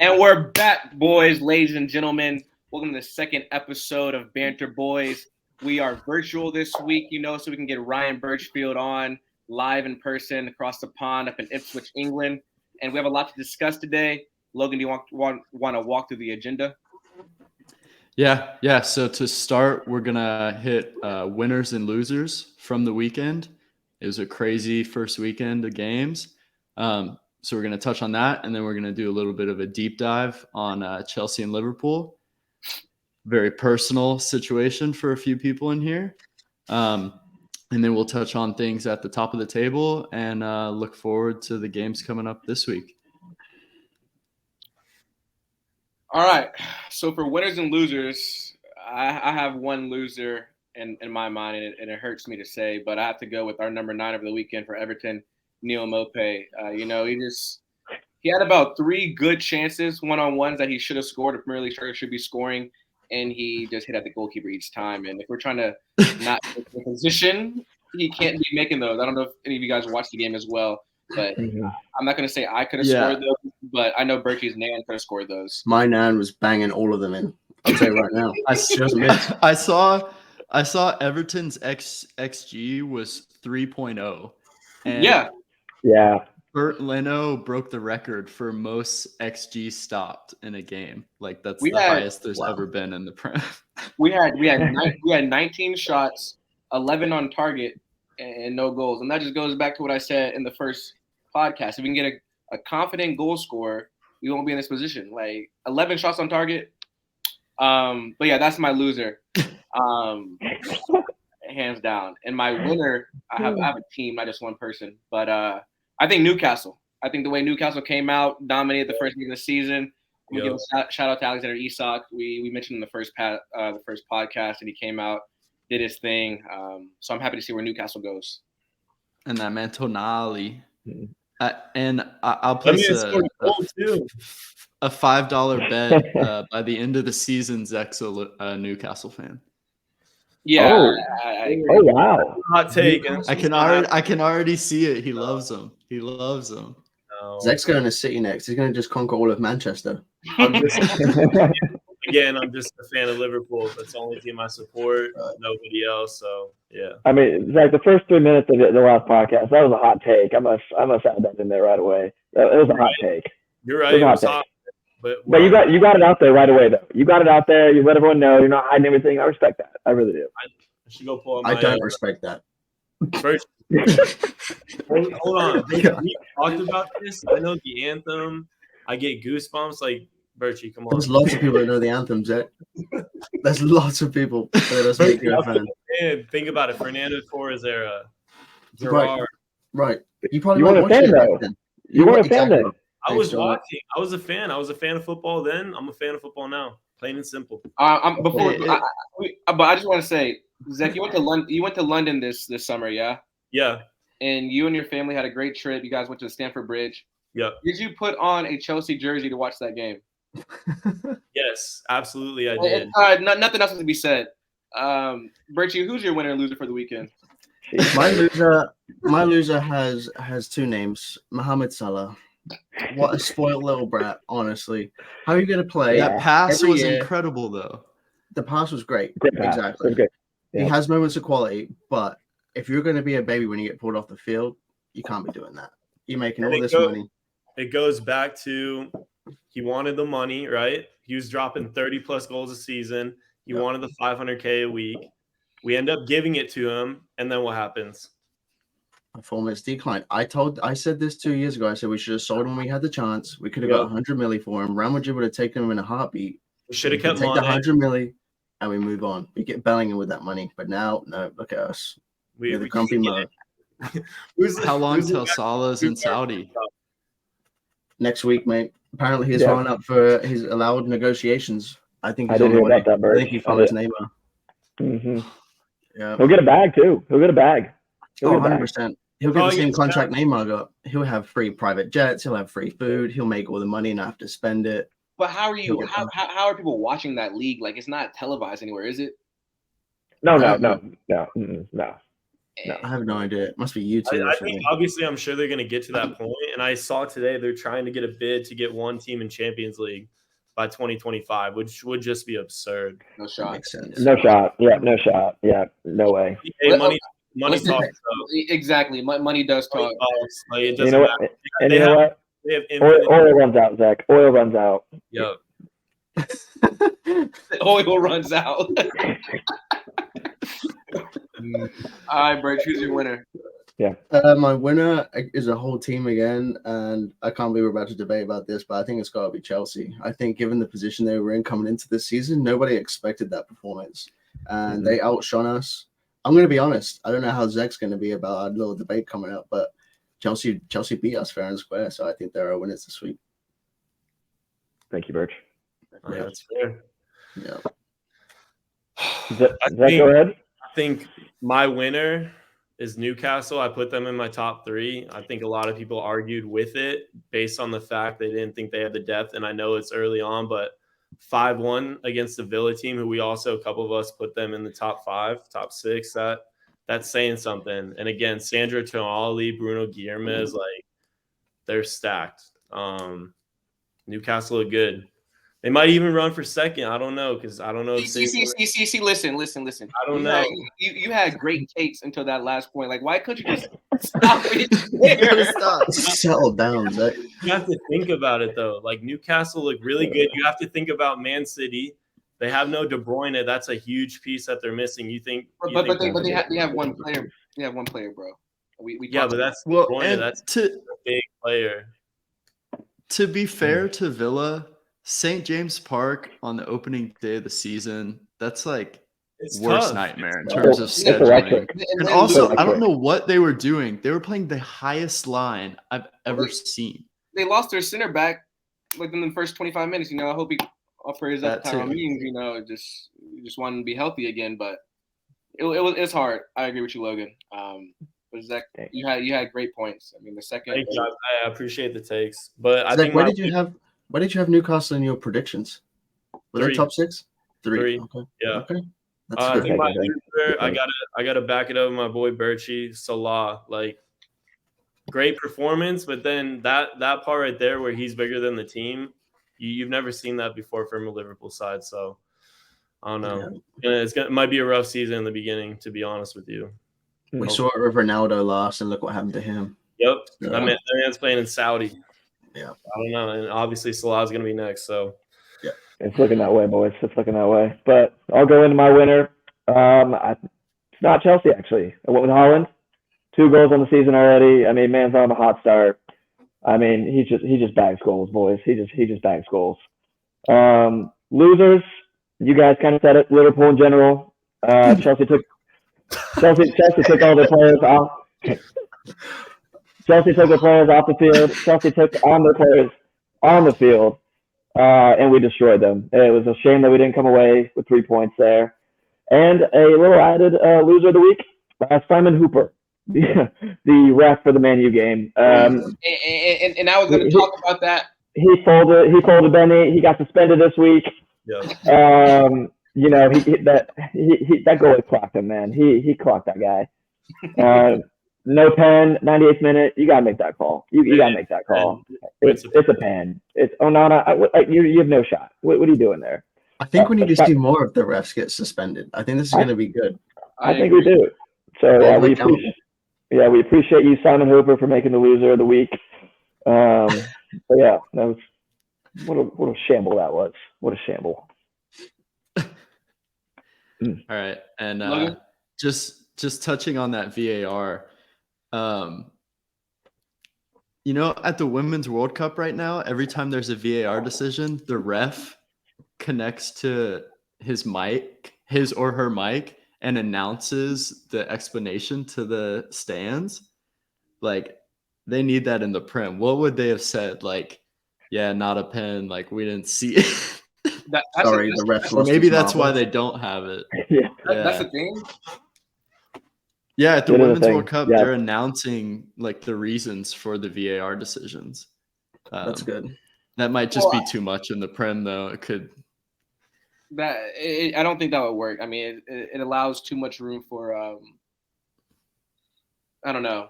And we're back, boys, ladies and gentlemen. Welcome to the second episode of Banter Boys. We are virtual this week, so we can get Ryan Birchfield on live in person across the pond up in Ipswich, England. And we have a lot to discuss today. Logan, do you want to walk through the agenda? Yeah. So to start, we're going to hit winners and losers from the weekend. It was a crazy first weekend of games. So we're going to touch on that, and then we're going to do a little bit of a deep dive on Chelsea and Liverpool. Very personal situation for a few people in here. And then we'll touch on things at the top of the table and look forward to the games coming up this week. All right. So for winners and losers, I have one loser in my mind, and it hurts me to say, but I have to go with our number 9 of the weekend for Everton, Neil Maupay. He had about 3 good chances, one-on-ones that he should have scored. A Premier League striker should be scoring, and he just hit at the goalkeeper each time. And if we're trying to not take the position, he can't be making those. I don't know if any of you guys watched the game as well, but I'm not going to say I could have scored those, but I know Berkey's Nan could have scored those. My Nan was banging all of them in. I'll tell you right now. I saw Everton's XG was 3.0. Yeah. Bert Leno broke the record for most XG stopped in a game. Like that's the highest there's ever been in the Prem. We had 19 shots, 11 on target, and no goals. And that just goes back to what I said in the first podcast. If we can get a confident goal scorer, we won't be in this position. Like 11 shots on target. But yeah, that's my loser. Hands down. And my winner, I have a team, not just one person. But I think Newcastle. I think the way Newcastle came out, dominated the first game of the season. I'm gonna give a shout out to Alexander Isak. We mentioned in the first podcast, and he came out, did his thing. So I'm happy to see where Newcastle goes. And that man Tonali. And I'll place a $5 bet by the end of the season. Zach's a Newcastle fan. Yeah. Oh wow! Hot take. I can already see it. He loves them. No. Zach's going to City next. He's going to just conquer all of Manchester. I'm just a fan of Liverpool. That's the only team I support. Nobody else. So yeah. I mean, Zach, the first 3 minutes of the last podcast, that was a hot take. I must add that in there right away. It was a hot take. You're right. It was hot. But you got it out there right away, though. You got it out there. You let everyone know. You're not hiding anything. I respect that. I really do. I should go pull up I don't respect that. First, hold on. We talked about this. I know the anthem. I get goosebumps. Like, Birchie, come on. There's lots of people that know the anthem, Zach. There's lots of people that are speaking of fans. Think about it. Fernando Torres era. Gerrard. Right. You probably weren't a fan, though. You weren't a fan then. I was watching. I was a fan. I was a fan of football then. I'm a fan of football now. Plain and simple. But I just want to say, Zach, you went to London this summer, yeah? Yeah. And you and your family had a great trip. You guys went to the Stamford Bridge. Yeah. Did you put on a Chelsea jersey to watch that game? Yes, absolutely, I did. Nothing else to be said. Berchie, who's your winner and loser for the weekend? My loser has 2 names. Mohamed Salah. What a spoiled little brat, honestly. How are you going to play? That pass was incredible, though. The pass was great. Exactly. He has moments of quality, but if you're going to be a baby when you get pulled off the field, you can't be doing that. You're making all this money. It goes back to he wanted the money, right? He was dropping 30-plus goals a season. He wanted the $500K a week. We end up giving it to him, and then what happens? Performance decline. I said this 2 years ago. I said we should have sold him when we had the chance. We could have got 100 milli for him. Real Madrid would have taken him in a heartbeat. We should have kept take the 100 milli and we move on. We get Bellingham with that money, but now no. Look at us. We're the grumpy mother. How long till Salah's in Saudi? Next week, mate. Apparently, he's following up for his allowed negotiations. I think he's I didn't hear about that, Bert. I think he follows Neymar. Mm-hmm. Yeah. He'll get a bag too. He'll get a bag. 100%. He'll get the same contract Neymar got. He'll have free private jets. He'll have free food. He'll make all the money and not have to spend it. But how are people watching that league? Like, it's not televised anywhere, is it? No. I have no idea. It must be YouTube or I something. think obviously I'm sure they're going to get to that point. And I saw today they're trying to get a bid to get one team in Champions League by 2025, which would just be absurd. No shot. Makes sense. No shot. Yeah, no shot. Yeah, no way. Hey, money Listen, talks. Exactly. Money does talk. Money talks. Like, it You doesn't know matter. what? And They you know have- what? They have infinite. Oil runs out, Zach. Oil runs out. Yep. Oil runs out. All right, Bert, choose your winner. My winner is a whole team again, and I can't believe we're about to debate about this, but I think it's got to be Chelsea. I think given the position they were in coming into this season, nobody expected that performance, and they outshone us. I'm going to be honest. I don't know how Zach's going to be about our little debate coming up, but Chelsea beat us fair and square, so I think they're our winners this week. Thank you, Birch. Yeah, that's fair. Yeah. Zach, go ahead. I think my winner is Newcastle. I put them in my top 3. I think a lot of people argued with it based on the fact they didn't think they had the depth. And I know it's early on, but 5-1 against the Villa team, who we also, a couple of us put them in the top 5, top 6. That's saying something. And again, Sandro Tonali, Bruno Guillermo, like, they're stacked. Newcastle are good. They might even run for second. I don't know, because I don't know. See, listen. I don't know. You had great takes until that last point. Like, why couldn't you just stop it? Settle down, Zach. You have to think about it, though. Like, Newcastle look really good. You have to think about Man City. They have no De Bruyne. That's a huge piece that they're missing. They have one player. They have one player, bro. But that's Well, De Bruyne. and That's a big player. To be fair to Villa, St. James Park on the opening day of the season, that's like It's worst tough. nightmare in It's terms tough. of It's scheduling. electric. And also, I don't know what they were doing. They were playing the highest line I've ever seen. They lost their center back like in the first 25 minutes. I hope he offers up That time too. means, just wanting to be healthy again. But it's hard. I agree with you, Logan. But Zach, you had great points. I mean, the second. Thank you. I appreciate the takes, but I Zach, think where did you have Newcastle in your predictions? Were they 3. top 6? 3. Okay. Yeah. Okay. That's I good. think my Okay. loser, I gotta back it up with my boy Birchie Salah. Like, great performance, but then that part right there where he's bigger than the team, you've never seen that before from a Liverpool side. So I don't know. Yeah. It might be a rough season in the beginning, to be honest with you. We saw it with Ronaldo last, and look what happened to him. Yep, Yeah. that man's playing in Saudi. Yeah, I don't know, and obviously Salah's gonna be next. So It's looking that way, boys. It's looking that way. But I'll go into my winner. It's not Chelsea, actually. I went with Holland. 2 goals on the season already. I mean, man's on a hot start. I mean, he just bags goals, boys. He just bags goals. Losers, you guys kind of said it. Liverpool in general. Chelsea took all their players off. Chelsea took their players off the field. Chelsea took on their players on the field, and we destroyed them. It was a shame that we didn't come away with 3 points there. And a little added loser of the week, Simon Hooper, the ref for the Man U game. And I was going to talk about that. He folded Benny. He got suspended this week. yeah. That goalie clocked him, man. He clocked that guy. No pen, 98th minute. You gotta make that call. You gotta make that call. It's a pen. It's Onana. You have no shot. What are you doing there? I think we need to see more of the refs get suspended. I think this is going to be good. I think we do. So we appreciate you, Simon Hooper, for making the loser of the week. But yeah, that was what a shamble that was. What a shamble. All right, and just touching on that VAR, at the Women's World Cup right now, every time there's a VAR decision, the ref connects to his or her mic, and announces the explanation to the stands. Like, they need that in the prem. What would they have said? Like, yeah, not a pen. Like, we didn't see it. The ref. Or maybe that's why they don't have it. Yeah. That's the thing. Yeah, at the Women's World Cup, yeah, they're announcing like the reasons for the VAR decisions. That's good. That might just be too much in the prem, though. It could. I don't think that would work. I mean, it allows too much room for I don't know.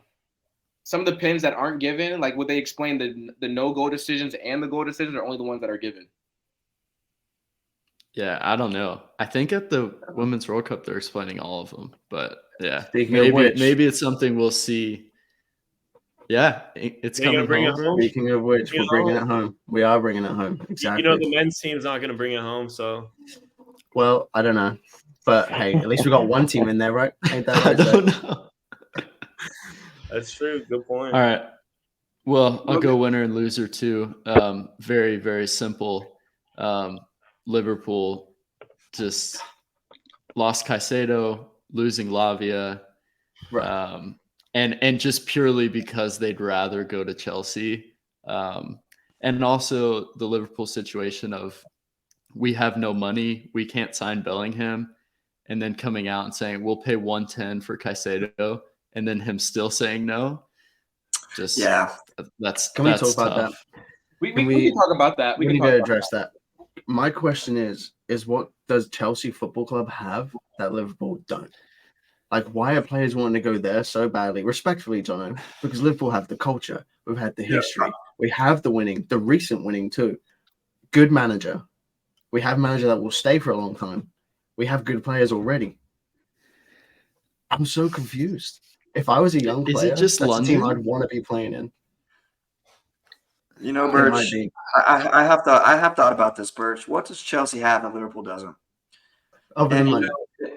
Some of the pins that aren't given, like would they explain the no goal decisions and the goal decisions, are only the ones that are given? Yeah, I don't know. I think at the Women's World Cup they're explaining all of them, but yeah, Speaking of which, maybe it's something we'll see. Yeah, it's They gonna coming bring it home. home? speaking of which, we're bringing it home. We are bringing it home. You Exactly. know, the men's team's not gonna bring it home, so Well, I don't know, but hey, at least we got one team in there, right? Ain't that I right? Zach? don't know. that's true. Good point. All right. Well, I'll go winner and loser too. Very, very simple. Liverpool just lost Caicedo, losing Lavia, Right. and just purely because they'd rather go to Chelsea. And also the Liverpool situation of we have no money, we can't sign Bellingham, and then coming out and saying we'll pay 110 for Caicedo, and then him still saying no. Just Yeah. that's Can we talk about tough. We Can can talk about that. We We can need talk to about address that. My question is what does Chelsea Football Club have that Liverpool don't? Like, why are players wanting to go there so badly? Respectfully, Jono, because Liverpool have the culture. We've had the history. We have the winning, the recent winning too. Good manager. We have a manager that will stay for a long time. We have good players already. I'm so confused. If I was a young Is player, it just that's a team London? I'd want to be playing in. You know, It might Birch, be. I have thought about this, Birch. What does Chelsea have that Liverpool doesn't? Other than And money.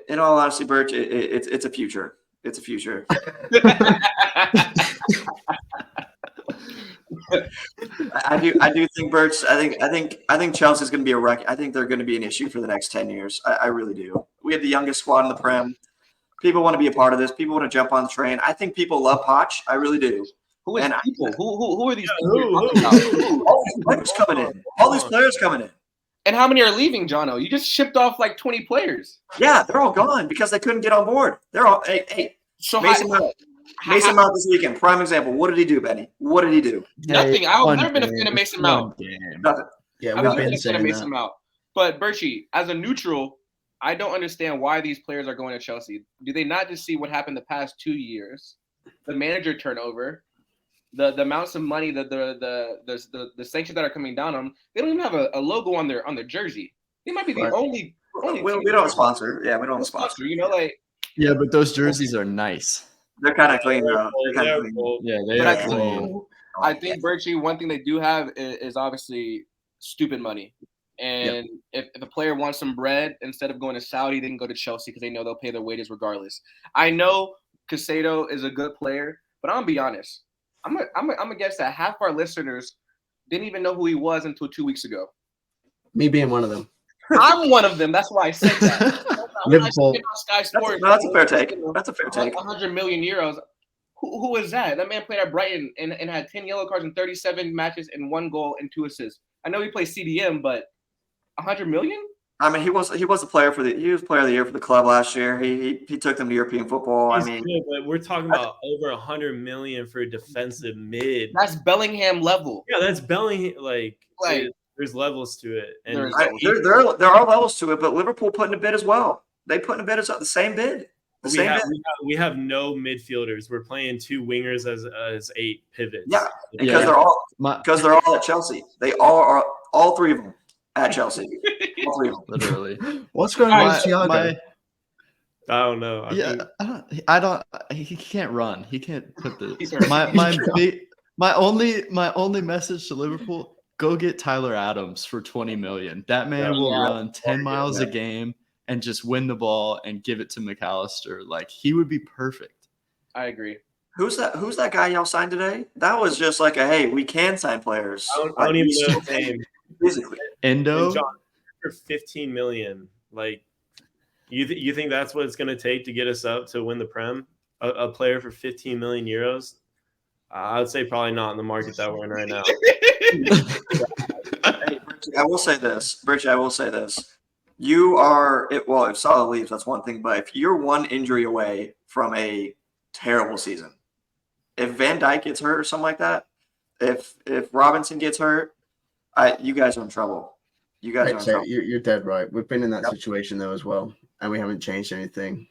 in all honesty, Birch, it's a future. It's a future. I do think Birch. I think Chelsea's going to be a wreck. I think they're going to be an issue for the next 10 years. I really do. We have the youngest squad in the Prem. People want to be a part of this. People want to jump on the train. I think people love Poch. I really do. Who is And people? Who are these Yeah, people you're who? talking about? all these players coming in. All these players coming in. And how many are leaving, Jono? You just shipped off like 20 players. Yeah, they're all gone because they couldn't get on board. They're all hey So Mason Mount. Mason Mount this weekend, prime example. What did he do, Benny? What did he do? nothing. I've One never been a game, fan of Mason one Mount. game. Nothing. Yeah, I've we've never been been a fan of saying Mason that. Mount. But Berchie, as a neutral, I don't understand why these players are going to Chelsea. Do they not just see what happened the past 2 years? The manager turnover, the amounts of money, the sanctions that are coming down on them. They don't even have a logo on their jersey. They might be the Right. only We don't sponsor. Yeah, we don't sponsor. You know, like. Yeah, but those jerseys are nice. They're kind of clean though. They're kind They're of clean. bold. Yeah, they But are I think- clean. I think Berchie, one thing they do have is obviously stupid money. And if a player wants some bread, instead of going to Saudi, they can go to Chelsea because they know they'll pay their wages regardless. I know Caicedo is a good player, but I'm gonna be honest. I'm gonna guess that half our listeners didn't even know who he was until 2 weeks ago. Me being one of them. I'm one of them. That's why I said that. Liverpool. When I on Sky Sports, That's a fair take. That's a fair take. 100 million euros. Who is that? That man played at Brighton and had 10 yellow cards in 37 matches and 1 goal and 2 assists. I know he plays CDM, but 100 million? I mean, he was player of the year for the club last year. He took them to European football. He's I mean, good, but we're talking about over 100 million for a defensive mid. That's Bellingham level. Yeah, that's Bellingham. Like Like, there's levels to it, and There's- there are levels to it, but Liverpool put in a bid as well. They put in a bid as the same bid. The we same have, bid. we have no midfielders. We're playing 2 wingers as 8 pivots. Yeah, because Yeah. they're all at Chelsea. They all 3 of them at Chelsea. All 3 of them. Literally. What's going on with My, Thiago? my, I don't know. I don't. He can't run. He can't put He's the. hurt. My only message to Liverpool: go get Tyler Adams for 20 million. That man will run 10 miles a game and just win the ball and give it to McAllister. Like, he would be perfect. I agree. Who's that guy y'all signed today? That was just like a hey, we can sign players. I don't even know his name. Physically. Endo. And John, for 15 million, like you think that's what it's going to take to get us up to win the Prem? A player for 15 million euros? I would say probably not in the market that we're in right now. Hey, Richie, I will say this. You are if Salah leaves, that's one thing. But if you're one injury away from a terrible season, if Van Dijk gets hurt or something like that, if Robinson gets hurt, you guys are in trouble. You guys are in trouble. You're dead right. We've been in that situation though as well, and we haven't changed anything.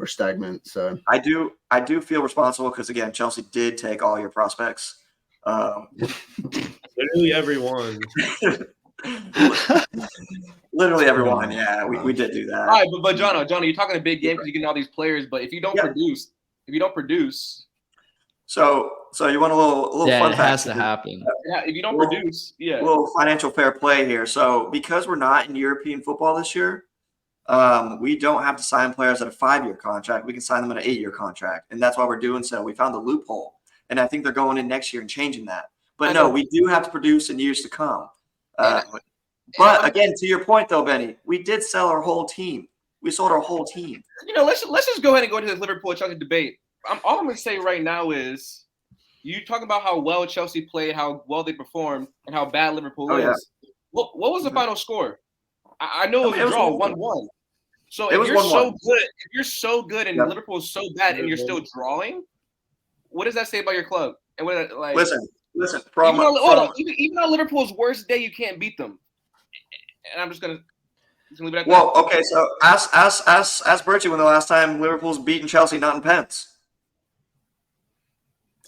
we're stagnant. So I do feel responsible because again, Chelsea did take all your prospects. Literally everyone. Literally everyone. Yeah, we did do that. All right, but Jono, you're talking a big game because you're getting all these players. But if you don't produce, so you want a little Yeah, fun it fact? has to happen. yeah, if you don't produce, A little financial fair play here. So because we're not in European football this year, we don't have to sign players at a 5-year contract. We can sign them at an 8-year contract, and that's why we're doing so. We found the loophole, and I think they're going in next year and changing that. But no, we do have to produce in years to come. But again, to your point though, Benny, we did sell our whole team. We sold our whole team. Let's just go ahead and go into this Liverpool Chelsea debate. All I'm going to say right now is you talk about how well Chelsea played, how well they performed, and how bad Liverpool is. Yeah. What was the final score? I know it was a draw, 1-1. So if you're so good, and Liverpool is so bad, and you're still drawing, what does that say about your club? And what listen. Even on Liverpool's worst day, you can't beat them. And I'm just gonna leave it at that. Well, okay. So ask Bertie when the last time Liverpool's beaten Chelsea not in pens.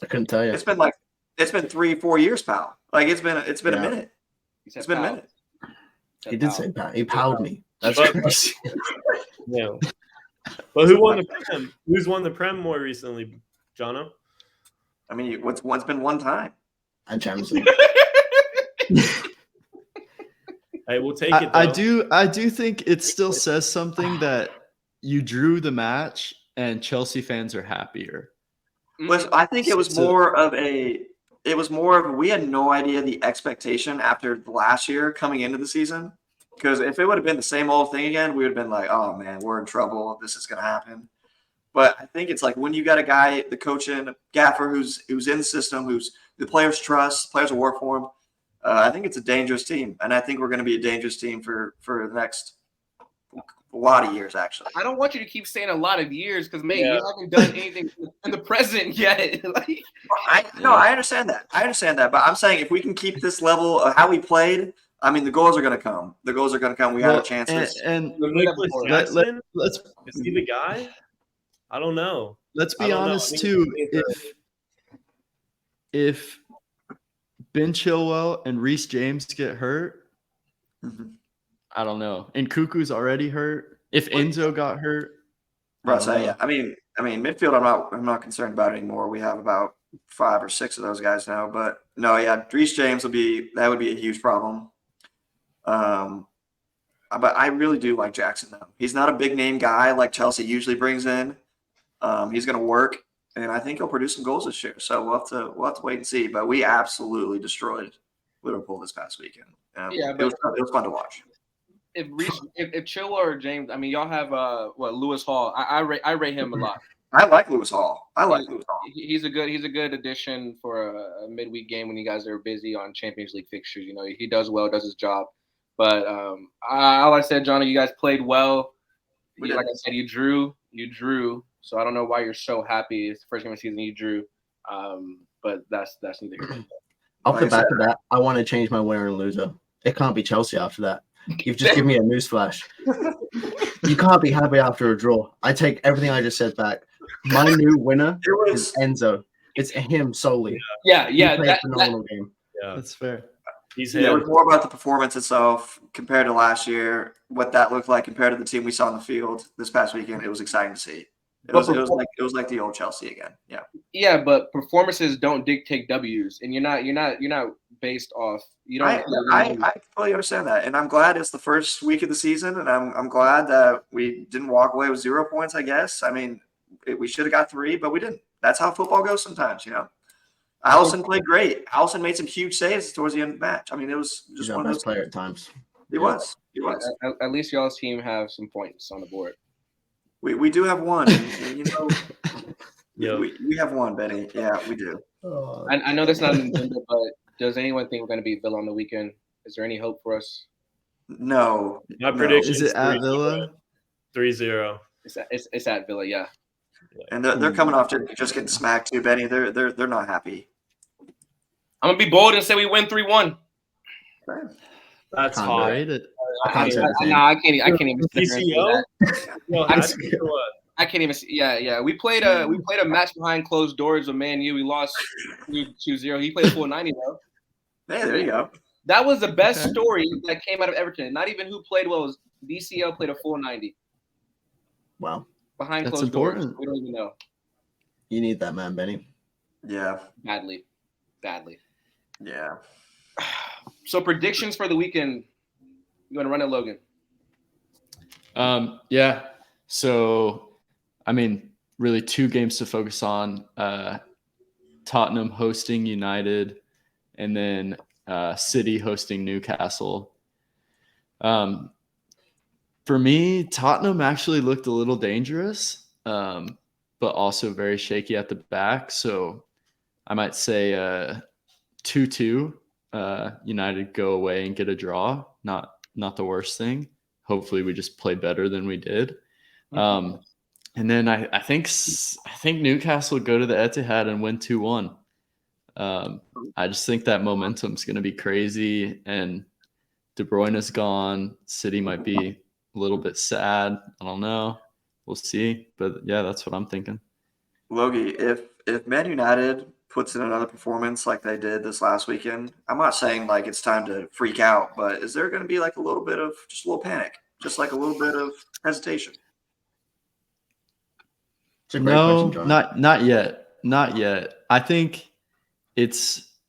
I couldn't tell you. It's been 3-4 years, pal. Like it's been a minute. It's been a minute. He did say pal. He palled me. That's crazy. Yeah. But who won the Prem? Who's won the Prem more recently, Jono? I mean, it's been one time. And Champions League. Hey, we'll take it. I do think it still says something that you drew the match and Chelsea fans are happier. Listen, I think it was more of we had no idea the expectation after last year coming into the season. Because if it would have been the same old thing again, we would have been like, oh man, we're in trouble. This is gonna happen. But I think it's like when you got a guy, the coach and gaffer who's in the system, who's the players trust, players will work for him. I think it's a dangerous team, and I think we're going to be a dangerous team for the next a lot of years. Actually, I don't want you to keep saying a lot of years because you haven't done anything in the present yet. I understand that. But I'm saying if we can keep this level of how we played, I mean, the goals are going to come. We have chances. And Nicholas Jackson, is he the guy? I don't know. Let's be honest too. If Ben Chilwell and Reece James get hurt, I don't know. And Cuckoo's already hurt. If Enzo got hurt, yeah. I mean, midfield. I'm not concerned about anymore. We have about 5 or 6 of those guys now. But no, yeah, Reece James would be a huge problem. But I really do like Jackson though. He's not a big name guy like Chelsea usually brings in. He's going to work, and I think he'll produce some goals this year. So we'll have to wait and see. But we absolutely destroyed Liverpool this past weekend. It was fun to watch. If Chilwell or James, I mean, y'all have Lewis Hall. I rate him a lot. I like Lewis Hall. He's a good addition for a midweek game when you guys are busy on Champions League fixtures. He does well, does his job. But all I said, Johnny, you guys played well. Like I said, you drew. So I don't know why you're so happy. It's the first game of the season you drew. But that's neither here. Off the back of that, I want to change my winner and loser. It can't be Chelsea after that. You've just given me a newsflash. You can't be happy after a draw. I take everything I just said back. My new winner is Enzo. It's him solely. Yeah. He played a phenomenal game. Yeah, that's fair. It was more about the performance itself compared to last year, what that looked like compared to the team we saw in the field this past weekend. It was exciting to see. It was like the old Chelsea again. Yeah. Yeah, but performances don't dictate W's, and you're not based off. You don't. I fully understand that, and I'm glad it's the first week of the season, and I'm glad that we didn't walk away with 0 points. I guess. I mean, we should have got 3, but we didn't. That's how football goes sometimes, Alisson played great. Alisson made some huge saves towards the end of the match. I mean, it was just one of those player at times. He was. At least y'all's team have some points on the board. We do have one. And, we have one, Benny. Yeah, we do. I know that's not an agenda, but does anyone think we're going to beat Villa on the weekend? Is there any hope for us? No. My prediction is it at Villa? 3-0. It's at Villa, yeah. And they're coming off just getting smacked too, Benny. They're not happy. I'm gonna be bold and say we win 3-1. That's hard. I can't even. TCO? I can't even see. Yeah. We played a match behind closed doors with Man U. We lost 2-0. He played full 90 though. Hey, there you go. That was the best Okay. story that came out of Everton. Not even who played well. Was DCL played a full 90 Wow. behind That's closed doors. important. We don't even know. You need that, man, Benny. Yeah. Badly. Yeah. So predictions for the weekend. You want to run it, Logan? Yeah. So, I mean, really 2 games to focus on. Tottenham hosting United, and then City hosting Newcastle. For me, Tottenham actually looked a little dangerous, but also very shaky at the back. So I might say 2-2. United go away and get a draw. Not the worst thing. Hopefully, we just play better than we did. And then I think Newcastle go to the Etihad and win 2-1. I just think that momentum's going to be crazy, and De Bruyne is gone. City might be a little bit sad. I don't know. We'll see. But yeah, that's what I'm thinking. Logie, if Man United puts in another performance like they did this last weekend, I'm not saying like it's time to freak out, but is there going to be like a little bit of just a little panic, just like a little bit of hesitation? It's a great question, John. Not yet. Not yet. I think it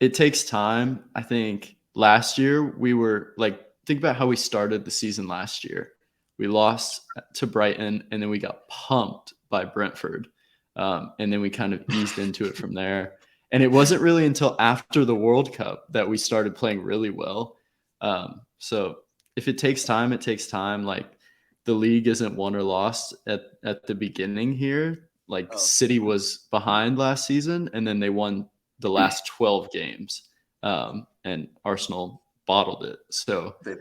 takes time. I think last year we were like, think about how we started the season last year. We lost to Brighton, and then we got pumped by Brentford. And then we kind of eased into it from there. And it wasn't really until after the World Cup that we started playing really well. So if it takes time, it takes time. Like, the league isn't won or lost at the beginning here. Like, City was behind last season, and then they won the last 12 games. And Arsenal bottled it. So They did.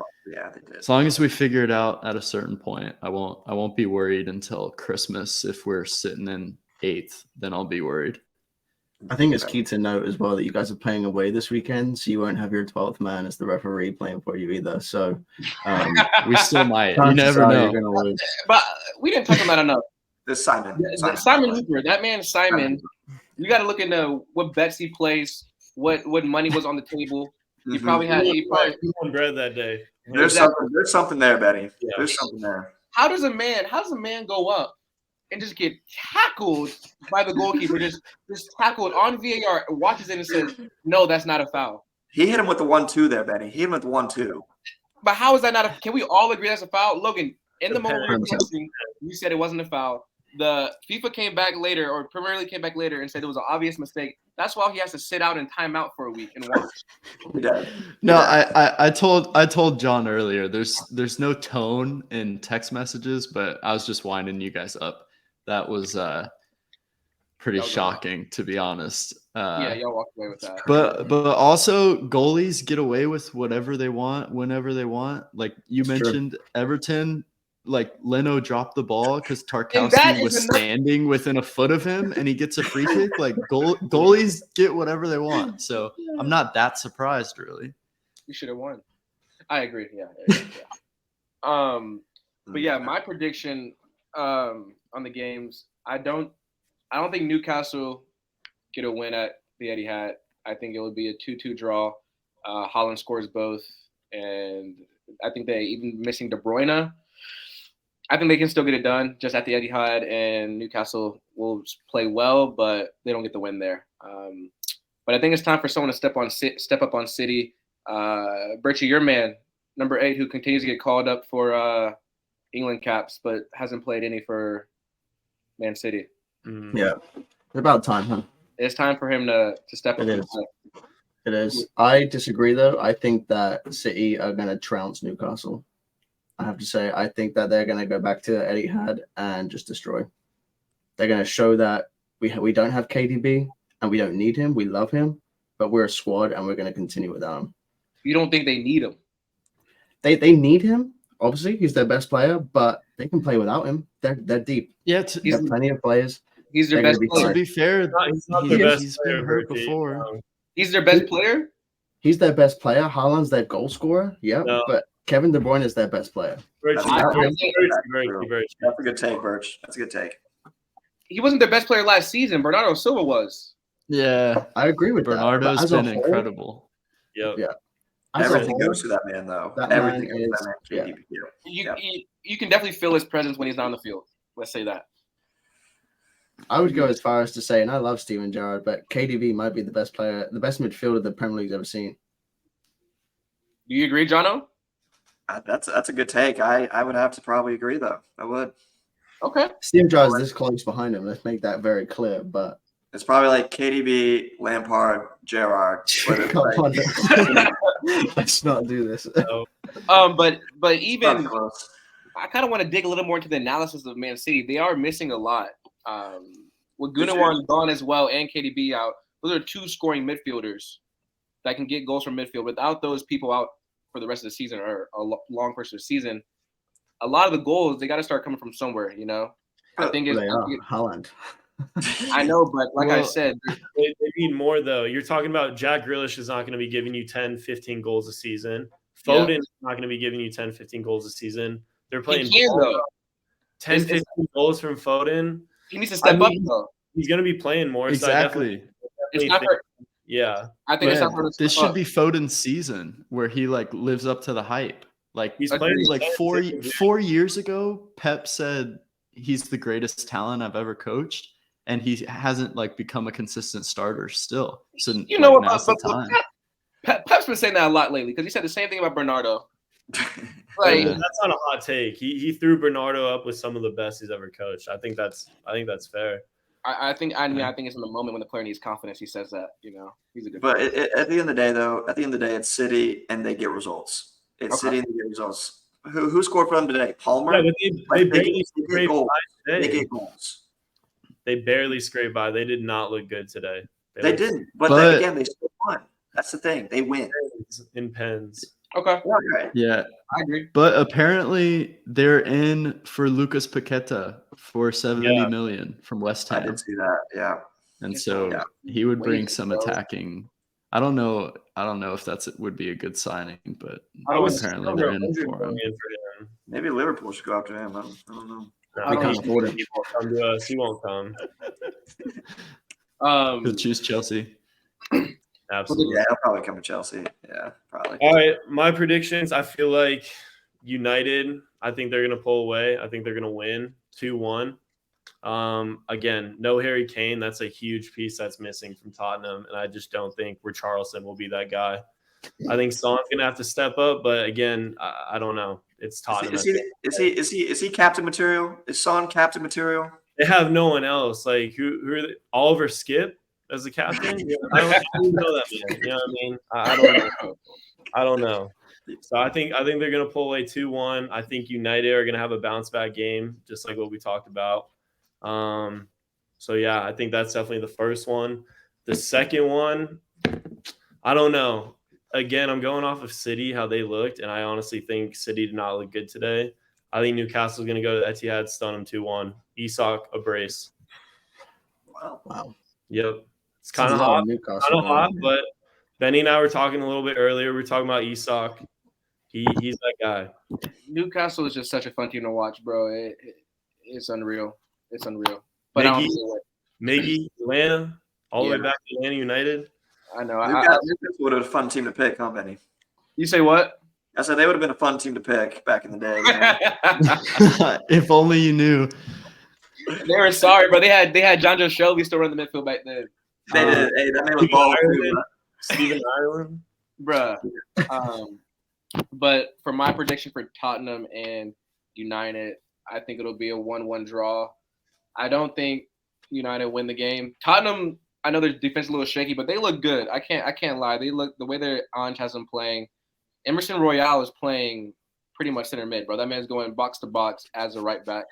as long as we figure it out at a certain point, I won't be worried until Christmas. If we're sitting in 8th, then I'll be worried. I think it's key to note as well that you guys are playing away this weekend, so you won't have your 12th man as the referee playing for you either. So we still might. You chances never are know. you're gonna lose. But we didn't talk about enough. This Simon Hooper, that man Simon. You got to look into what bets he plays, what money was on the table. He probably had. He won bread that day. There's something there, Betty. Yeah. There's something there. How does a man go up and just get tackled by the goalkeeper? just tackled on VAR, watches it and says, "No, that's not a foul." He hit him with the 1-2 there, Betty. He hit him with the 1-2. But how is that not a? Can we all agree that's a foul, Logan? In the moment we were posting, you said it wasn't a foul. The FIFA came back later, or Premier League came back later, and said it was an obvious mistake. That's why he has to sit out and time out for a week and watch. No, I told John earlier. There's no tone in text messages, but I was just winding you guys up. That was pretty shocking, to be honest. Yeah, y'all walked away with that. But also goalies get away with whatever they want whenever they want. Like you mentioned, Everton. Like Leno dropped the ball because Tarkowski was standing within a foot of him, and he gets a free kick. Like goalies get whatever they want, so I'm not that surprised, really. You should have won. I agree. Yeah. But yeah, my prediction on the games. I don't think Newcastle get a win at the Etihad. I think it would be a 2-2 draw. Haaland scores both, and I think they even missing De Bruyne. I think they can still get it done just at the Etihad, and Newcastle will play well, but they don't get the win there. But I think it's time for someone to step up on City. Birchie, your man, number 8, who continues to get called up for England caps, but hasn't played any for Man City. Mm-hmm. Yeah, it's about time, huh? It's time for him to step up. It is. I disagree, though. I think that City are going to trounce Newcastle. I have to say, I think that they're going to go back to Etihad and just destroy. They're going to show that we don't have KDB and we don't need him. We love him, but we're a squad and we're going to continue without him. You don't think they need him? They need him. Obviously, he's their best player, but they can play without him. They're deep. Yeah, they have plenty of players. He's their best player. To be fair, he's been hurt before. He's their best player? He's their best player. Haaland's their goal scorer. Yeah, no. But Kevin De Bruyne is their best player. That's a good take, Birch. That's a good take. he wasn't their best player last season. Bernardo Silva was. Yeah, I agree with Bernardo's that. But been incredible. Yep. Yeah. As a Everything whole, goes to that man, though. that Everything man goes to that is- man, KDB. You, Yeah. you can definitely feel his presence when he's not on the field. Let's say that. I would go as far as to say, and I love Steven Gerrard, but KDB might be the best player, the best midfielder the Premier League's ever seen. Do you agree, Jono? That's a good take. I would have to probably agree, though. I would. Okay. Steven Gerrard's this close behind him. Let's make that very clear. But It's probably like KDB, Lampard, Gerrard. But it's come like, on, let's not do this. But not even close. I kind of want to dig a little more into the analysis of Man City. They are missing a lot. With Gundogan gone as well and KDB out, those are two scoring midfielders that can get goals from midfield. Without those people out for the rest of the season or a long portion of the season, a lot of the goals, they got to start coming from somewhere, you know? I think it's They are Haaland. I know, but like I said, They need more, though. You're talking about Jack Grealish is not going to be giving you 10, 15 goals a season. Foden is not going to be giving you 10, 15 goals a season. They're playing he can, though. 10, 15 goals from Foden. He needs to step up, though. He's going to be playing more. Exactly. So It's not for, yeah. I think it's Yeah, not for this should be Foden's season where he like lives up to the hype. Like He's Agreed. playing like four years ago, Pep said he's the greatest talent I've ever coached, and he hasn't like become a consistent starter still. So You know what? now's the time. Pep's been saying that a lot lately because he said the same thing about Bernardo. Like, Yeah. That's not a hot take. He threw Bernardo up with some of the best he's ever coached. I think that's fair. I think it's in the moment when the player needs confidence. He says that, you know, he's a good. But player. at the end of the day, though, it's City and they get results. It's Okay. City and they get results. Who scored for them today? Palmer. Yeah, but they barely get scraped goals. by They today. get goals. They barely scraped by. They did not look good today. They looked didn't. But But- then again, they still won. That's the thing. They win. in pens. Okay, Right. Yeah, I agree. but apparently they're in for Lucas Paqueta for 70 Yeah. million from West I Ham, did see that. Yeah. and so Yeah. he would bring Wait, some bro. attacking. I don't know if that's would be a good signing, but I would- apparently they're in for him. him. Maybe Liverpool should go after him. I don't know. We can't afford him. He won't come to us. He won't come. He'll choose Chelsea. Absolutely. Yeah, he'll probably come to Chelsea. Yeah, probably. All right, my predictions. I feel like United. I think they're going to pull away. I think they're going to win 2-1. Again, no Harry Kane. That's a huge piece that's missing from Tottenham, and I just don't think Richarlison will be that guy. I think Son's going to have to step up, but again, I don't know. It's Tottenham. Is he captain material? Is Son captain material? They have no one else. Like who are they? Oliver Skip as the captain? Yeah, I don't even know that man. You know what I mean? I don't know. I don't know. So I think they're gonna pull away 2-1. I think United are gonna have a bounce back game, just like what we talked about. So yeah, I think that's definitely the first one. The second one, I don't know. Again, I'm going off of City, how they looked, and I honestly think City did not look good today. I think Newcastle's going to go to Etihad, stun them 2-1. Isak, a brace. Wow. Yep. It's kind of This is all hot. Newcastle Kind of hot, going. but Benny and I were talking a little bit earlier. We were talking about Isak. He's that guy. Newcastle is just such a fun team to watch, bro. It's unreal. It's unreal. But I don't see it. Miggy, Atlanta, all the way Yeah. back to Atlanta United. I know. Newcastle would have been a fun team to pick, huh, Benny? You say what? I said they would have been a fun team to pick back in the day. You know? If only you knew. They were sorry, bro. They had John Joe Shelby still run the midfield back then, They did. Hey, that man was balling too. Steven Ireland. bruh. But for my prediction for Tottenham and United, I think it'll be a 1-1 draw. I don't think United win the game. Tottenham, I know their defense is a little shaky, but they look good. I can't lie. They look the way their Ange has them playing. Emerson Royale is playing pretty much center mid, bro. That man's going box to box as a right back.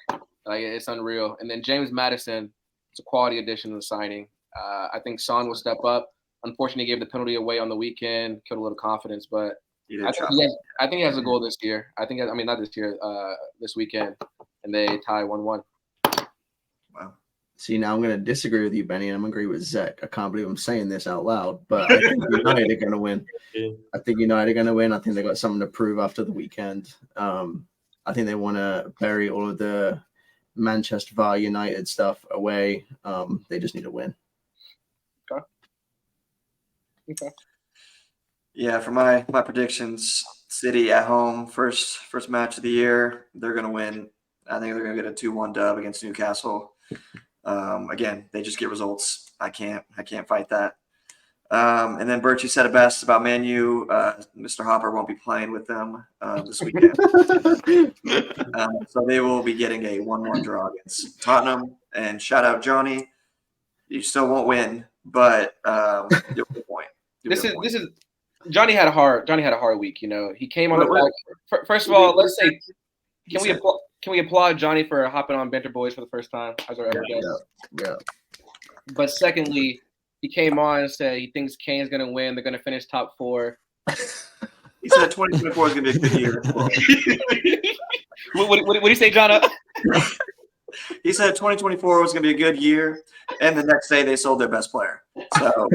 Like it's unreal. And then James Maddison, it's a quality addition to the signing. I think Son will step up. Unfortunately, he gave the penalty away on the weekend, killed a little confidence, but I think he has a goal this year. Not this year, this weekend, and they tie 1-1. Wow. See, now I'm going to disagree with you, Benny, and I'm going to agree with Zach. I can't believe I'm saying this out loud, but I think United are going to win. I think United are going to win. I think they got something to prove after the weekend. I think they want to bury all of the Manchester via United stuff away. They just need a win. Okay. Yeah, for my predictions, City at home, first match of the year, they're going to win. I think they're going to get a 2-1 dub against Newcastle. Again, they just get results. I can't fight that. And then Bert, you said it best about Man U. Mr. Hopper won't be playing with them this weekend. So they will be getting a 1-1 draw against Tottenham. And shout out Johnny. You still won't win, but you'll get a point. This is Johnny had a hard week. You know, he came on the back. First of all, let's say can we applaud Johnny for hopping on Banter Boys for the first time as our ever guest? Yeah. But secondly, he came on and said he thinks Kane's going to win. They're going to finish top 4. He said 2024 is going to be a good year. What do you say, John? He said 2024 was going to be a good year, and the next day they sold their best player. So,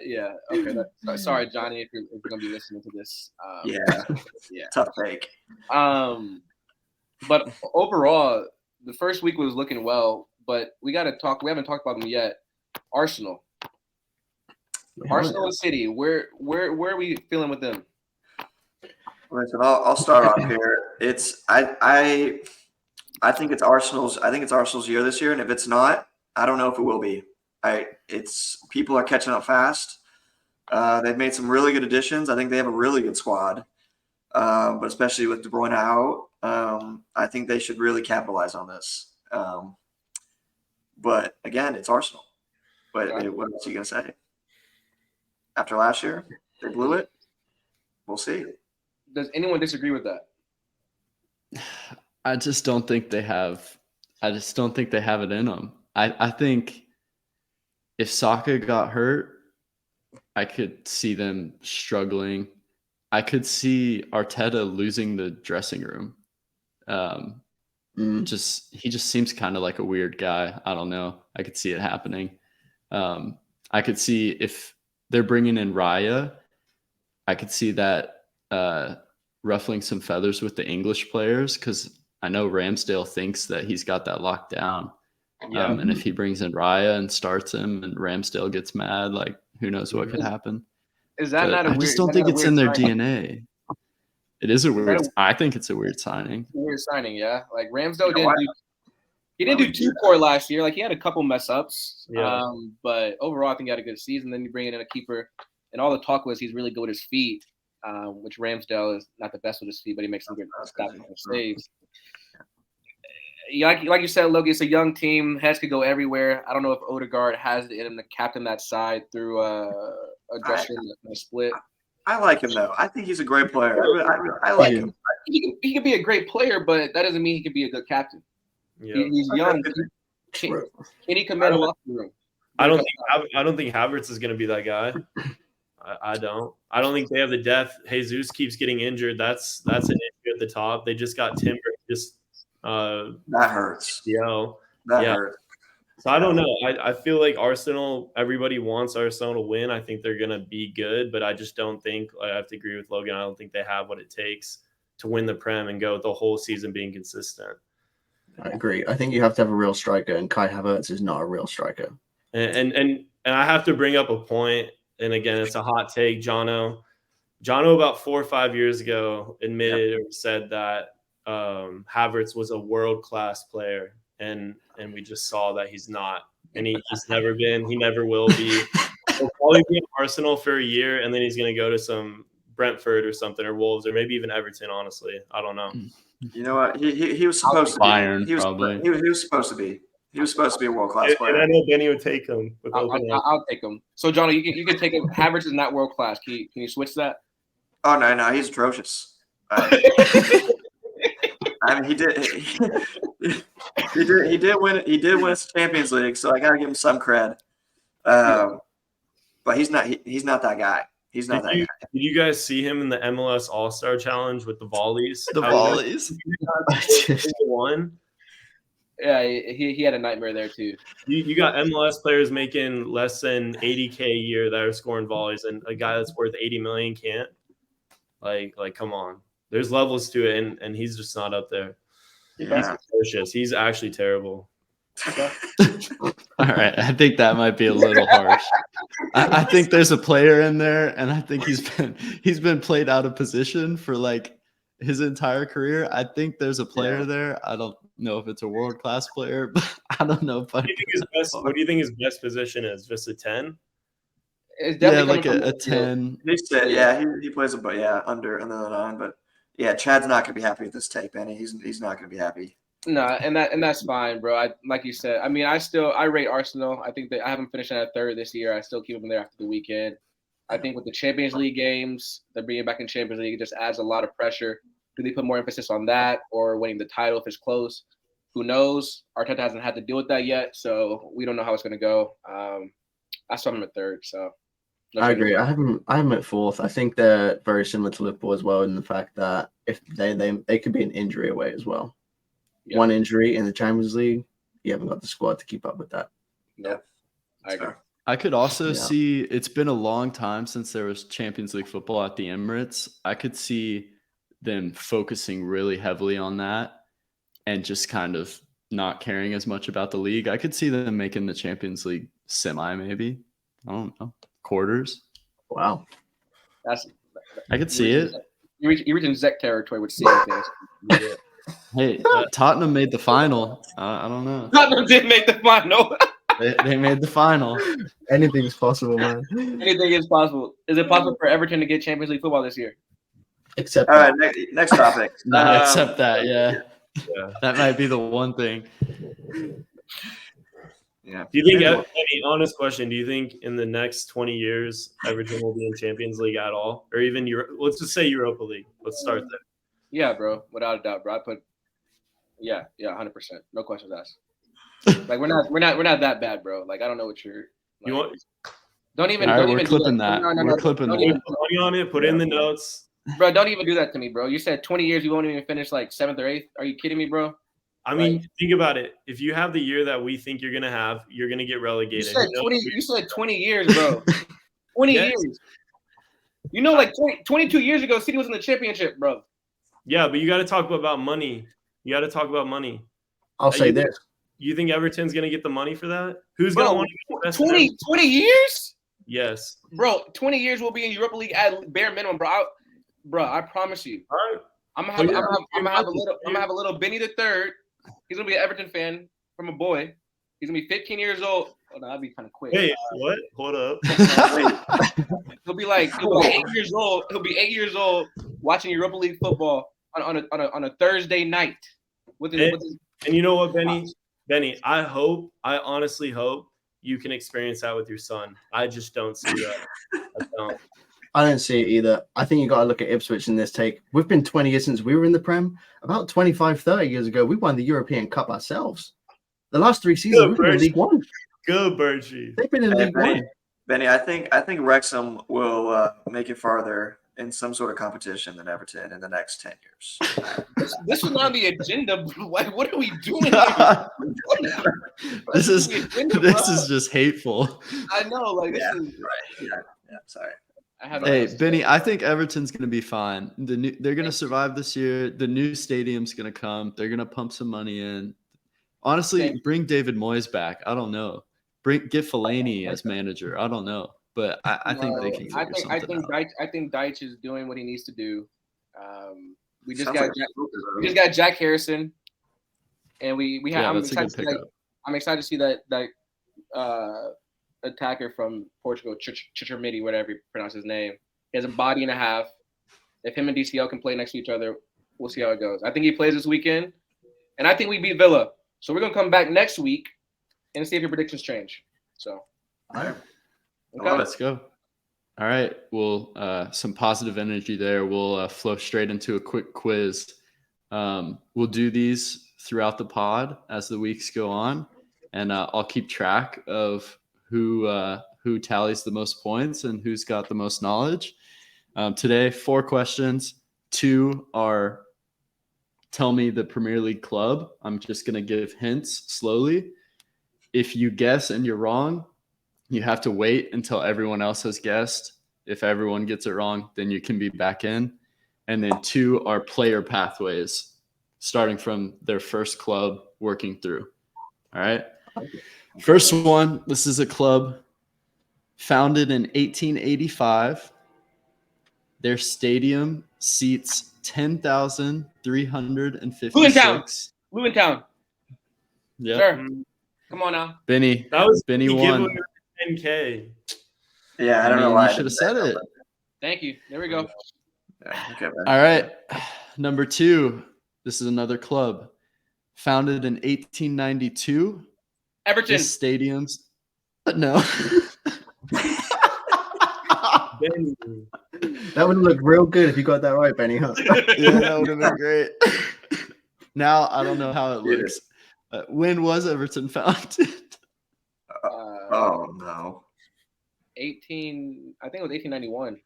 yeah, okay. Sorry, Johnny, if you're going to be listening to this. Yeah, tough take. But overall, the first week was looking well. But we got to talk. We haven't talked about them yet. Arsenal and City. Where are we feeling with them? Listen, I'll start off here. I think it's Arsenal's. I think it's Arsenal's year this year, and if it's not, I don't know if it will be. People are catching up fast. They've made some really good additions. I think they have a really good squad, but especially with De Bruyne out, I think they should really capitalize on this. But again, it's Arsenal. But what else are you gonna say? After last year, they blew it. We'll see. Does anyone disagree with that? I just don't think they have. I just don't think they have it in them. I think if Saka got hurt, I could see them struggling. I could see Arteta losing the dressing room. He just seems kind of like a weird guy. I don't know. I could see it happening. I could see if they're bringing in Raya, I could see that ruffling some feathers with the English players because I know Ramsdale thinks that he's got that locked down. And if he brings in Raya and starts him and Ramsdale gets mad, like who knows what could happen. Is that not a weird? I just don't think it's in their signing? DNA. It is a weird. I think it's a weird signing. Weird signing, yeah. Like Ramsdale didn't do too poor last year. Like he had a couple mess ups. Yeah. But overall, I think he had a good season. Then you bring in a keeper, and all the talk was he's really good with his feet, which Ramsdale is not the best with his feet, but he makes some good stops and saves. Like you said, Logan, it's a young team. Heads could go everywhere. I don't know if Odegaard has it in him to captain that side through a dressing and a split. I like him though. I think he's a great player. I like him. He can be a great player, but that doesn't mean he can be a good captain. Yeah. He's young. Can he command a locker room? I don't think Havertz is going to be that guy. I don't think they have the depth. Jesus keeps getting injured. That's an issue at the top. They just got Timber. That hurts. That hurts. So I don't know. I feel like Arsenal, everybody wants Arsenal to win. I think they're going to be good, but I just don't think, I have to agree with Logan, I don't think they have what it takes to win the Prem and go the whole season being consistent. I agree. I think you have to have a real striker, and Kai Havertz is not a real striker. And I have to bring up a point, and again, it's a hot take. Jono about 4 or 5 years ago admitted or said that Havertz was a world-class player. And we just saw that he's not, and he's never been. He never will be. He'll probably be in Arsenal for a year, and then he's going to go to some Brentford or something, or Wolves, or maybe even Everton. Honestly, I don't know. You know what? He was supposed to be. Bayern, He was supposed to be. He was supposed to be a world-class player. And I know Benny would take him. I'll take him. So, John, you can take him. Havertz is not world-class. Can you switch that? Oh no, he's atrocious. I mean, he did win. He did win the Champions League, so I gotta give him some cred. But he's not that guy. He's not that guy. Did you guys see him in the MLS All-Star Challenge with the volleys? The volleys. One. Yeah, he had a nightmare there too. You got MLS players making less than $80K a year that are scoring volleys, and a guy that's worth $80 million can't. Like, come on. There's levels to it, and he's just not up there. Yeah. Atrocious. He's actually terrible. All right, I think that might be a little harsh. I think there's a player in there, and I think he's been played out of position for like his entire career. I think there's a player there. I don't know if it's a world class player, but I don't know if What do you think his best? What do you think his best position is? Just a 10? It's Yeah, definitely like coming from a midfield. 10. He said, yeah, he plays under the 9, but yeah, Chad's not gonna be happy with this take, Benny. He's not gonna be happy. No, and that's fine, bro. I like you said. I mean, I rate Arsenal. I think that I haven't finished at third this year. I still keep them there after the weekend. I think with the Champions League games, they're being back in Champions League, it just adds a lot of pressure. Do they put more emphasis on that or winning the title if it's close? Who knows? Arteta hasn't had to deal with that yet, so we don't know how it's going to go. I saw him at third, so. I agree. I have them at fourth. I think they're very similar to Liverpool as well in the fact that if they could be an injury away as well. Yeah. One injury in the Champions League, you haven't got the squad to keep up with that. No, I agree. I could also see it's been a long time since there was Champions League football at the Emirates. I could see them focusing really heavily on that and just kind of not caring as much about the league. I could see them making the Champions League semi, maybe. I don't know. Quarters. Wow. I could see it. You're reaching Zek territory with seeing things. Hey, Tottenham made the final. I don't know. Tottenham did make the final. They made the final. Anything's possible, man. Anything is possible. Is it possible for Everton to get Champions League football this year? Except All right, next topic. Except that, yeah. That might be the one thing. Yeah. Do you think, any honest question, do you think in the next 20 years Everton will be in Champions League at all? Or even let's just say Europa League. Let's start there. Yeah, bro. Without a doubt, bro. 100%. No questions asked. Like we're not that bad, bro. Like I don't know what you're. Like, You want? Don't even. All right, don't we're even clipping do that. No, we're clipping don't that. even, Put money on it. Put it in the notes. bro. Don't even do that to me, bro. You said 20 years. You won't even finish like 7th or 8th. Are you kidding me, bro? I mean, think about it. If you have the year that we think you're gonna have, you're gonna get relegated. You said 20 years, bro. 20 Yes. years. You know, like 22 years ago, City was in the championship, bro. Yeah, but you got to talk about money. You got to talk about money. I'll say this. You think Everton's gonna get the money for that? Who's gonna want to invest? 20 years? Yes, bro. 20 years we'll be in Europa League at bare minimum, bro. I promise you. All right. I'm gonna have a little Benny the third. He's gonna be an Everton fan from a boy. He's gonna be 15 years old. Oh, no, that'd be kind of quick. Wait, what? Hold up. He'll be 8 years old. He'll be 8 years old watching Europa League football on a Thursday night. And you know what, Benny, I honestly hope you can experience that with your son. I just don't see that. I don't. I don't see it either. I think you got to look at Ipswich in this take. We've been 20 years since we were in the Prem. About 25, 30 years ago, we won the European Cup ourselves. The last 3 seasons, we've been in League One. Good, Bergie. They've been in League One. Benny, I think Wrexham will make it farther in some sort of competition than Everton in the next 10 years. This is not the agenda. Like, what are we doing here? This is just hateful. I know, like this is right. Yeah. Sorry. Hey, Benny, I think Everton's going to be fine. They're going to survive this year. The new stadium's going to come. They're going to pump some money in. Honestly, bring David Moyes back. I don't know. Get Fellaini as manager. I don't know. But I think they can figure something out. I think Deitch is doing what he needs to do. We just got Jack Harrison, and we have. I'm excited to see that attacker from Portugal, Chichimiti, whatever you pronounce his name. He has a body and a half. If him and DCL can play next to each other, we'll see how it goes. I think he plays this weekend, and I think we beat Villa. So we're gonna come back next week and see if your predictions change. So, all right. Okay. Let's go. All right. Well, some positive energy there. We'll flow straight into a quick quiz. We'll do these throughout the pod as the weeks go on, and I'll keep track of who tallies the most points and who's got the most knowledge. Today, 4 questions. 2 are tell me the Premier League club. I'm just going to give hints slowly. If you guess and you're wrong, you have to wait until everyone else has guessed. If everyone gets it wrong, then you can be back in. And then 2 are player pathways. starting from their first club working through. All right. First one, this is a club founded in 1885. Their stadium seats 10,356. Lewintown. Yeah. Sure. Come on now. Benny. That was Benny the won. giveaway with 10K. Yeah, I don't know why. You should have said it. Thank you. There we go. Yeah, okay, man. All right. Number 2. This is another club founded in 1892. Everton. This stadium's no. Benny. That would look real good if you got that right, Benny. Huh? Yeah, that would have been great. Now I don't know how it looks. When was Everton founded? Oh no. 18. I think it was 1891.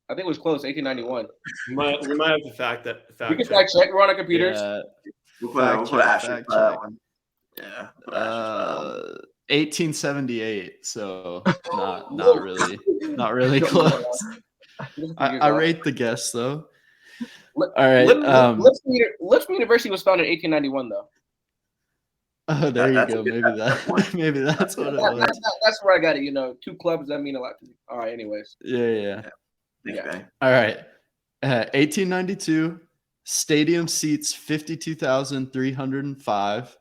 I think it was close. 1891. We might have to fact We can check. fact check. We're on our computers. Yeah, We'll Fact put check, asterisk fact by that check. one. Yeah. Put asterisk by that one. 1878. So not really close. I rate the guess though. All right. Lipscomb University was founded in 1891, though. Oh, there you That's a go. good- Maybe that's a good point. maybe that's what it was. That's where I got it. You know, 2 clubs that mean a lot to me. All right. Anyways. Yeah. Thanks, Yeah. Benny. All right. 1892. Stadium seats 52,305.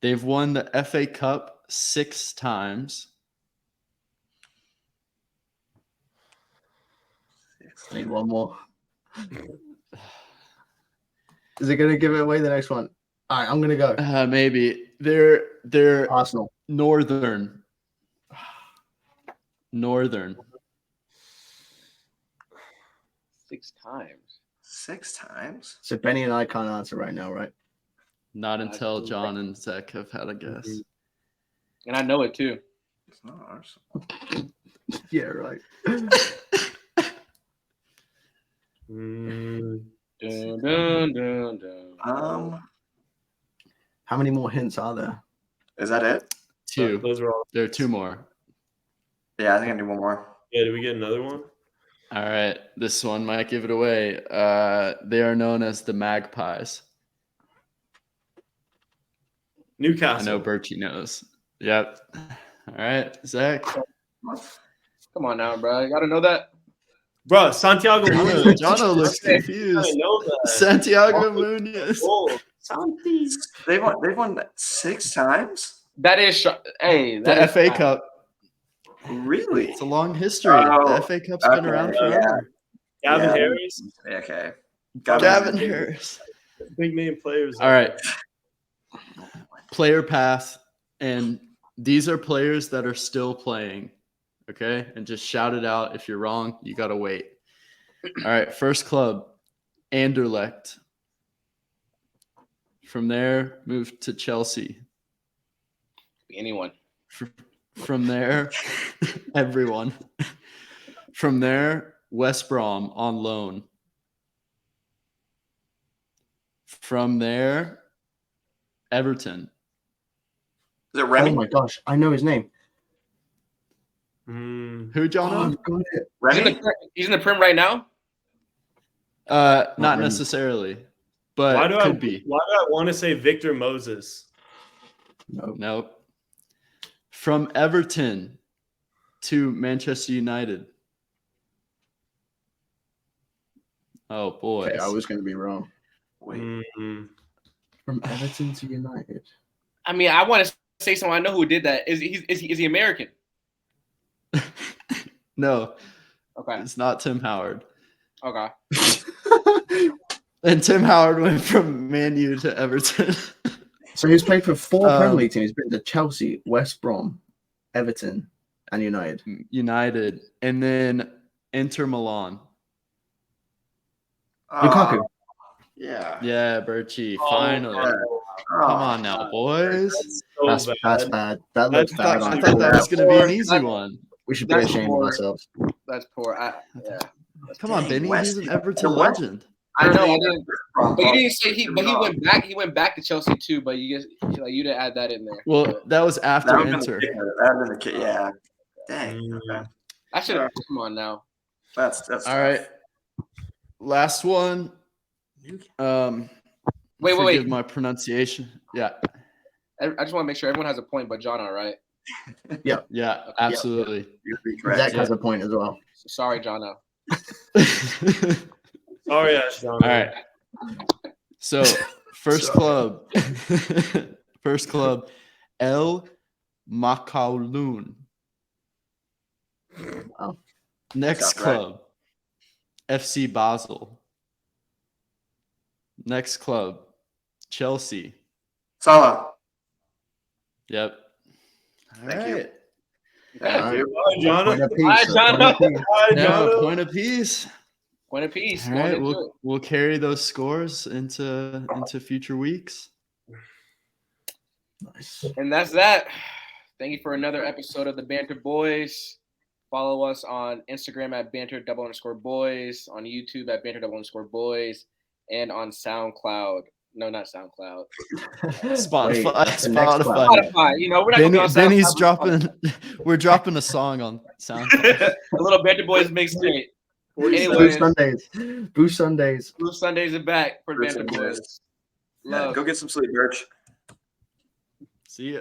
They've won the FA Cup 6 times. I need one more. Is it gonna give it away the next one? All right, I'm gonna go. Maybe they're Arsenal. northern. 6 times. 6 times? So Benny and I can't answer right now, right? Not until John and Zach have had a guess. And I know it too. It's not ours. Yeah, right. Dun, dun, dun, dun. How many more hints are there? Is that it? 2. Those are all. There are 2 more. Yeah, I think I need one more. Yeah, did we get another one? All right. This one might give it away. They are known as the Magpies. Newcastle. I know Bertie knows. Yep. All right, Zach. Come on now, bro. You got to know that. Bro, Santiago Munoz. Jono looks I confused. know that. Santiago Munoz. Oh, Santi. They've won 6 times? That is, hey, The that is FA Cup. Really? It's a long history. Oh, The FA Cup's been okay, around yeah. forever. Gavin Yeah. Harris. Okay. Gavin Harris. Big name players. All right. Player path. And these are players that are still playing. Okay? And just shout it out. If you're wrong, you got to wait. All right. First club, Anderlecht. From there, moved to Chelsea. anyone. From there, everyone. From there, West Brom on loan. From there, Everton. Is it Remy? Oh my gosh, I know his name. Who, John? Oh, I've got it. Remy? He's in the Prim right now. Not Remy. necessarily, but Why do could be. Why do I want to say Victor Moses? No. Nope. From Everton to Manchester United. Oh, boy. Okay, I was going to be wrong. Wait. Mhm. From Everton to United. I mean, I want to say someone. I know who did that. Is he American? No, Okay. it's not Tim Howard. Okay. And Tim Howard went from Man U to Everton. So he's played for 4 Premier Um, League teams. He's been to Chelsea, West Brom, Everton, and United. United. And then Inter Milan. Lukaku. Yeah. Yeah, Berchi, Oh, finally. yeah. Come on now, boys. So That's bad. bad. That looks That's bad. I on thought that was Twitter. going to be an easy one. We should be That's ashamed of poor. ourselves. That's poor. Yeah. Come on, Dang, Benny. West- He's an Everton the West- legend. I know. I Everton- didn't. But you didn't say he. But he went back. He went back to Chelsea too. But you didn't add that in there. Well, that was after That would have Inter. been the kid. Yeah. Dang. Okay. I should have. Come on now. That's All right. last one. Wait. Forgive my pronunciation. Yeah. I just want to make sure everyone has a point, but John, all right? Yeah, absolutely. You'd be correct. Zach has a point as well. So sorry, John. Sorry, Ash. All right. So first club, El Makowloon. Oh. Next Sounds right. club, FC Basel. Next club, Chelsea. Salah. Yep. All Thank you. right. Thank you. All right, John. Point apiece, All right, so John. point apiece. All right, Now, John. point apiece. Point apiece. All Going right, into it. we'll carry those scores into future weeks. Nice. And that's that. Thank you for another episode of the Banter Boys. Follow us on Instagram at banter_boys, on YouTube at banter_boys, and on SoundCloud. No, not SoundCloud. Spotify. Wait, the next Spotify. Spotify. You know, we're not going to be on SoundCloud. Benny's dropping. We're dropping a song on SoundCloud. A little Banter Boys mixtape. Blue Anyways, Sundays. Blue Sundays. Blue Sundays are back for Blue Banter Sundays. Boys. Yeah, Love. go get some sleep, Birch. See ya.